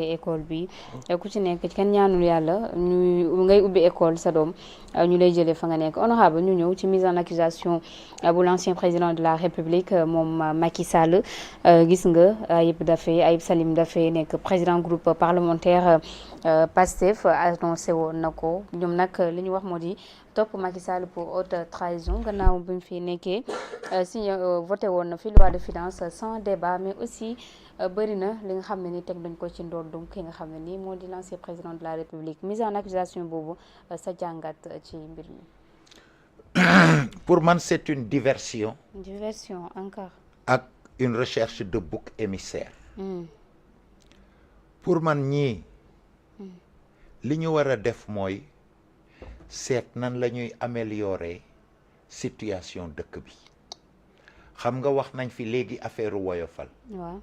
école bi ku ci nekk kenn ñaanul yàlla ñu ngay ubbi école sa doom ñu lay jëlee fa nga nekk honorable ñu ñëw ci mise en accusation bu l'ancien président de la République moom Macky Sall gis nga Ayib Salim Daffé nekk président groupe parlementaire PASTEF annoncé woon na ko ñoom nag li ñu wax moo di topp Macky Sall pour haute trahison gannaaw bi mu fi nekkee signé voté woon na fi loi de finances sans débat mais aussi bëri na li nga xam ne ni teg nañ ko ci ndoor donc ki nga xam ne nii moo di l'ancien président de la République mise en accusation boobu sa jàngat ci mbir mi. Pour man c'est une diversion. Diversion encore. ak une recherche de bouc émissaire. Pour man ñii li ñu war a def mooy seet nan la ñuy améliorer situation dëkk bi xam nga wax nañ fi léegi affaire woyofal. waaw.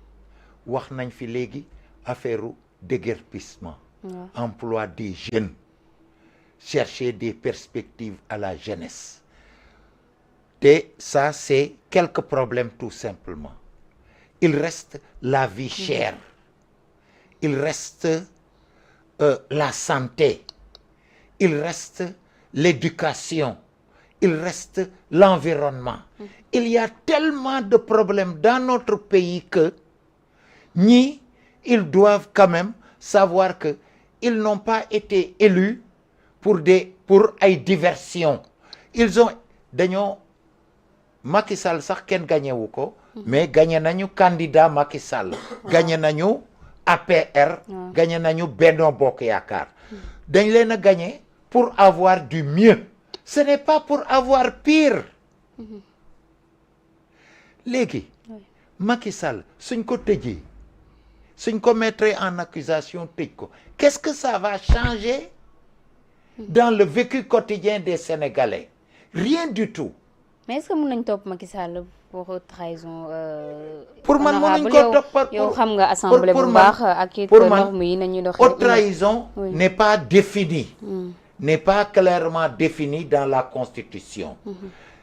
wax nañ fi léegi affaire déguerpissement. Emploi des jeunes, chercher des perspectives à la jeunesse. Et ça, c'est quelques problèmes tout simplement. Il reste la vie chère. Il reste la santé. Il reste l'éducation. Il reste l'environnement. Il y a tellement de problèmes dans notre pays que ils doivent quand même savoir que ils n'ont pas été élus pour ay diversions. Ils ont dañoo Macky Sall sax kenn gagné wu ko mais gagné nañu candidat Macky Sall gagné nañu APR gagné nañu Benno Bokk Yaakaar dañ leen a gagné pour avoir du mieux. Ce n'est pas pour avoir pire. Léegi Macky Sall suñ ko tëjee suñ ko mettre en accusation tëj ko qu'est-ce que ça va changer dans le vécu quotidien des Sénégalais? Rien du tout. Mais est-ce que mën nañ topp Macky Sall pour trahison? Pour man mënuñ ko topp par yow xam nga assemblée bu baax ak it norme yi nañuy doxee. Haute trahison n'est pas définie. N'est pas clairement définie dans la Constitution.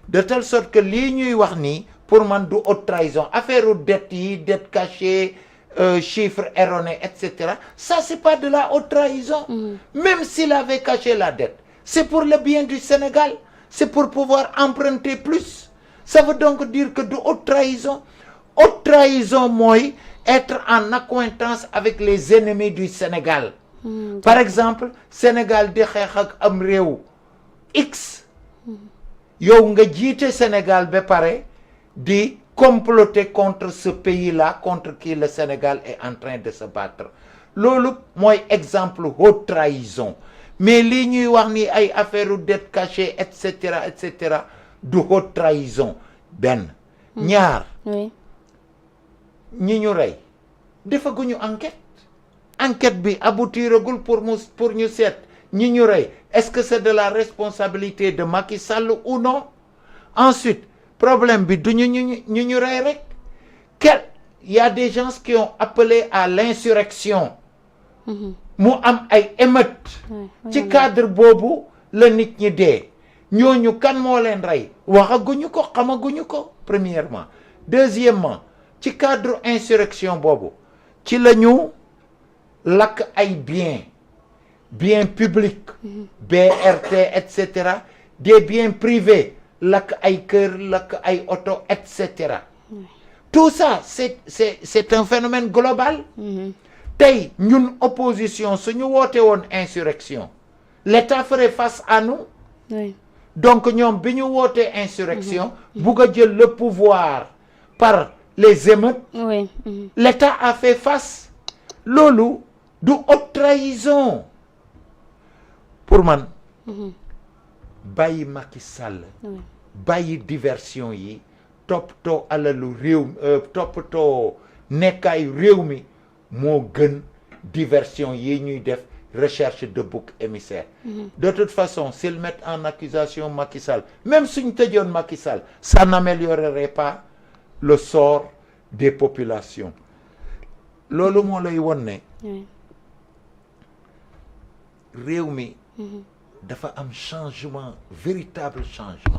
De telle sorte que lii ñuy wax nii pour man du haute trahison affaire u dette yi dette cachée chiffres erronés etc. Ça c'est pas de la haute trahison. Même s'il avait caché la dette c'est pour le bien du Sénégal. C'est pour pouvoir emprunter plus. Ça veut donc dire que de haute trahison. Haute trahison mooy être en accointance avec les ennemis du Sénégal. Par exemple Sénégal di xeex ak am réew X. yow nga jiite Sénégal ba pare di comploter contre ce pays-là contre qui le Sénégal est en train de se battre. Loolu mooy exemple haute trahison. Mais lii ñuy wax ni ay affaire dette cachée et cetera du haute trahison benn. ñaar ñi ñu rey defaguñu enquête bi aboutiragul pour ñu seet ñi ñu rey est-ce que c'est de la responsabilité de Macky Sall ou non? Ensuite problème bi du ñu rey rek il y a des gens qui ont appelé à l'insurrection. mu am ay émeute ci cadre boobu la nit ñi dee ñooñu kan moo leen rey waxaguñu ko xamaguñu ko premièrement. Deuxièmement ci cadre insurrection boobu ci la ñu lakk ay biens publics BRT et cetera des biens privés lakk ay kër lakk ay oto et cetera. Tout ça c'est un phénomène global. Tey ñun opposition suñu woote woon insurrection l'État ferait face à nous. Donc ñoom bi ñu wootee insurrection bugg a jël le pouvoir par les émeutes. L'État a fait face. Loolu du haute trahison. Pour man bàyyi Macky Sall bàyyi diversion yi toppatoo alalu réew toppatoo nekkaayu réew mi moo gën diversion yi ñuy def recherche de bouc émissaire. De toute façon s'ils mettent en accusation Macky Sall même suñ tëjoon Macky Sall ça n'améliorerait pas le sort des populations. Loolu moo lay won ne réew mi dafa am changement véritable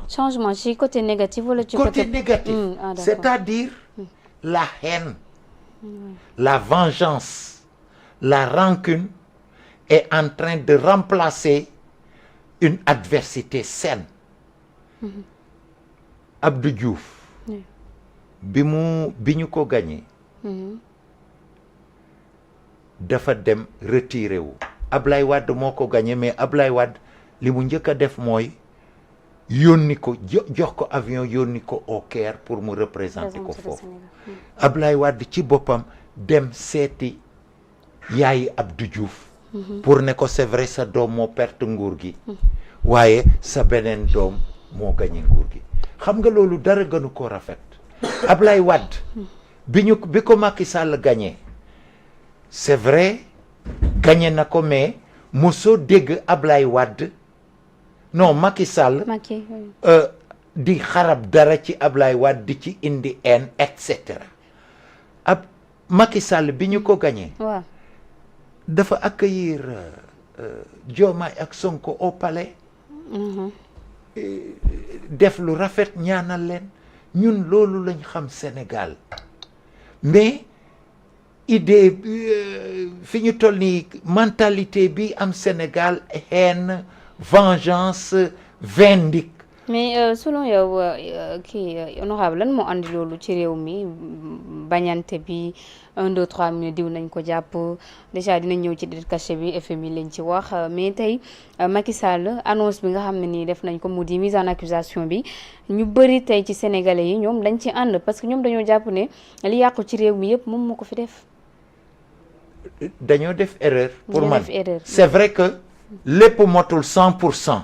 changement ci côté négatif wala ci côté négatif. C'est-à-dire la haine. La vengeance, la rancune est en train de remplacer une adversité saine. Abdou Diouf bi ñu ko gagné dafa dem retiré wu. Ablaye Wade moo ko gagné mais Ablaye Wade li mu njëkk a def mooy yónni ko jox ko avion yónni ko au Caire pour mu représenter ko foofu. Ablaye Wade ci boppam dem seeti yaayi Abdou Diouf pour ne ko c'est vrai sa doom moo perte nguur gi waaye sa beneen doom moo gagné nguur gi. xam nga loolu dara gënu ko rafet. Ablaye Wade bi ko Macky Sall gagné c'est vrai gagné na ko mais mosoo dégg Ablaye Wade non Macky Sall di xarab dara ci Ablaye Wade di ci indi haine et cetera. Macky Sall bi ñu ko gagné dafa accueillir Diomaye ak Sonko au palais. def lu rafet ñaanal leen. ñun loolu lañ xam Sénégal mais idée fi ñu toll nii mentalité bi am Sénégal haine vengeance vindicte. mais selon yow kii honorable lan moo andi loolu ci réew mi bañante bi 1 2 3 minutes diw nañ ko jàpp déjà dinañ ñëw ci dette cachée bi FMI lañ ci wax mais tey Macky Sall annonce bi nga xam ne nii def nañ ko mu di mise en accusation bi ñu bëri tey ci sénégalais yi ñoom dañ ci ànd parce que ñoom dañoo jàpp ne li yàqu ci réew mi yëpp moom moo ko fi def. dañoo def erreur. pour man c'est vrai que lépp motul 100%.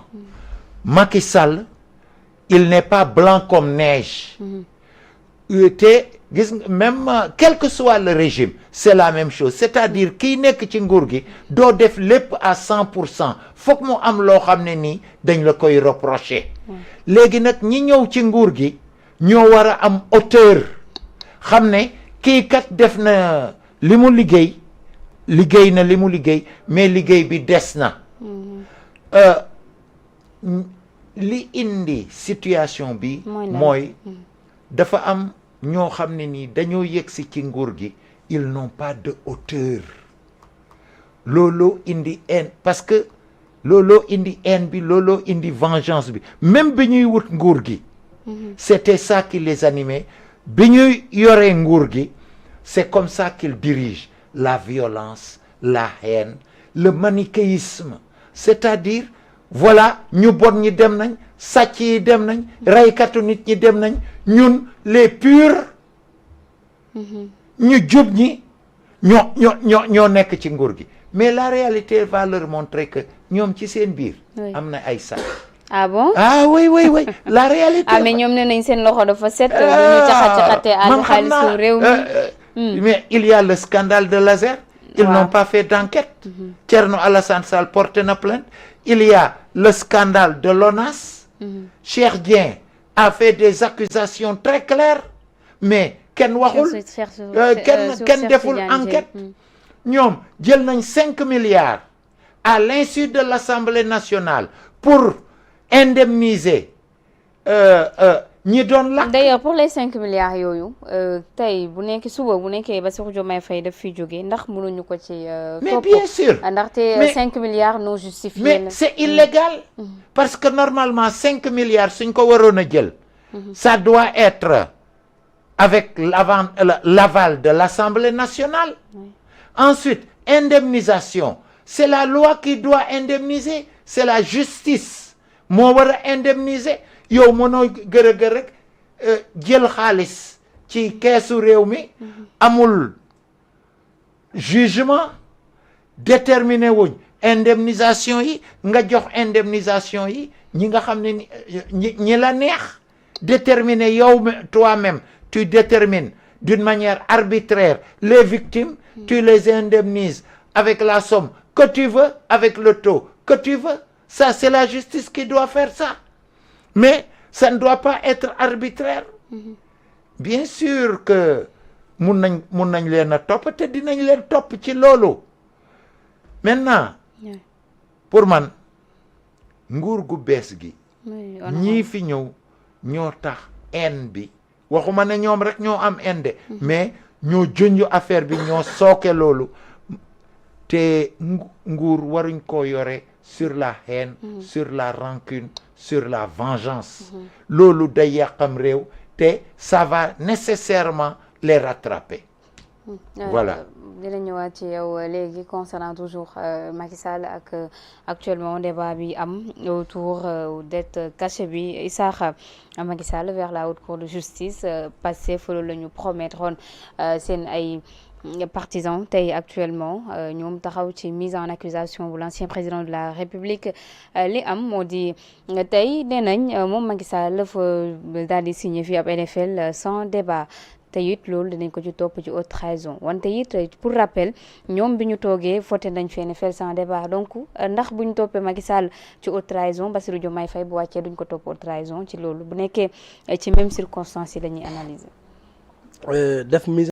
Macky Sall il n'est pas blanc comme neige. te gis même quel que soit le régime c'est la même chose c'est-à-dire kii nekk ci nguur gi doo def lépp à 100% foog mu am loo xam ne nii dañ la koy reprocher. léegi nag ñi ñëw ci nguur gi ñoo war a am hauteur xam ne kii kat def na li mu liggéey na li mu liggéey mais liggéey bi des na. li indi situation bi mooy dafa am ñoo xam ne nii dañoo yegsi ci nguur gi ils n'ont pas de hauteur looloo indi haine parce que looloo indi haine bi looloo indi vengeance bi même bi ñuy wut nguur gi c'était ça qui les animait bi ñuy yoree nguur gi c'est comme ça qu'ils dirigent la violence la haine le manichéisme c'est-à-dire voilà ñu bon ñi dem nañ sàcc yi dem nañ reykatu nit ñi dem nañ ñun les purs ñu jub ñi ñoo nekk ci nguur gi mais la réalité va leur montrer que ñoom ci seen biir am na ay sàcc. ah bon ah oui la réalité. ah mais ñoom nee nañ seen loxo dafa set. ñu caxat-caxatee àll xaalisu réew mi. mais il y a le scandale de Laser. Ils n'ont pas fait d'enquête. Thierno Alassane Sall porte na plainte. Il y a le scandale de l'ONAS. Cheikh Dieng a fait des accusations très claires mais kenn waxul kenn deful enquête. ñoom jël nañ 5 milliards à l'insu de l'Assemblée nationale pour indemniser ñi doon lakk. d'ailleurs pour les 5 milliards yooyu tey bu nekk suba bu nekkee Bassirou Diomaye Faye daf fi jógee ndax mënuñu ko ci mais bien sûr ndaxte 5 milliards non justifié mais c'est illégal parce que normalement 5 milliards suñ ko waroon a jël ça doit être avec l'aval de l'Assemblée nationale. Ensuite indemnisation c'est la loi qui doit indemniser c'est la justice moo war a indemniser. yow mënoo gërëgër rek jël xaalis ci keesu réew mi amul jugement déterminé wuñ indemnisation yi nga jox indemnisation yi ñi nga xam ne ñi la neex déterminé yow toi-même tu détermines d'une manière arbitraire les victimes tu les indemnises avec la somme que tu veux avec le taux que tu veux ça c'est la justice qui doit faire ça. Mais ça ne doit pas être arbitraire. Bien sûr que mun nañ leen a topp te dinañ leen topp ci loolu. Maintenant pour man nguur gu bees gi ñii fi ñëw ñoo tax haine bi waxuma ne ñoom rek ñoo am haine de mais ñoo junj affaire bi ñoo sooke loolu te nguur waruñ ko yore sur la haine sur la rancune sur la vengeance loolu day yàqam réew te ça va nécessairement les rattraper voilà dina ñëwaat ci yow léegi concernant toujours Macky Sall ak actuellement débat bi am autour dette cachée bi Issakha Macky Sall vers la haute cour de justice Pastef loolu la ñu promettroon seen ay partisans tey actuellement ñoom taxaw ci mise en accusation bu l'ancien président de la République li am moo di tey nee nañ moom Macky Sall dafa daal di signé fii ab NFL sans débat te it loolu dinañ ko ci topp ci haute trahison wante it pour rappel ñoom bi ñu toogee voté nañ fi NFL sans débat donc ndax bu ñu toppee Macky Sall ci haute trahison Bassirou Diomaye Faye bu wàccee duñ ko topp haute trahison ci loolu bu nekkee ci même circonstance yi la ñuy analyser. def mise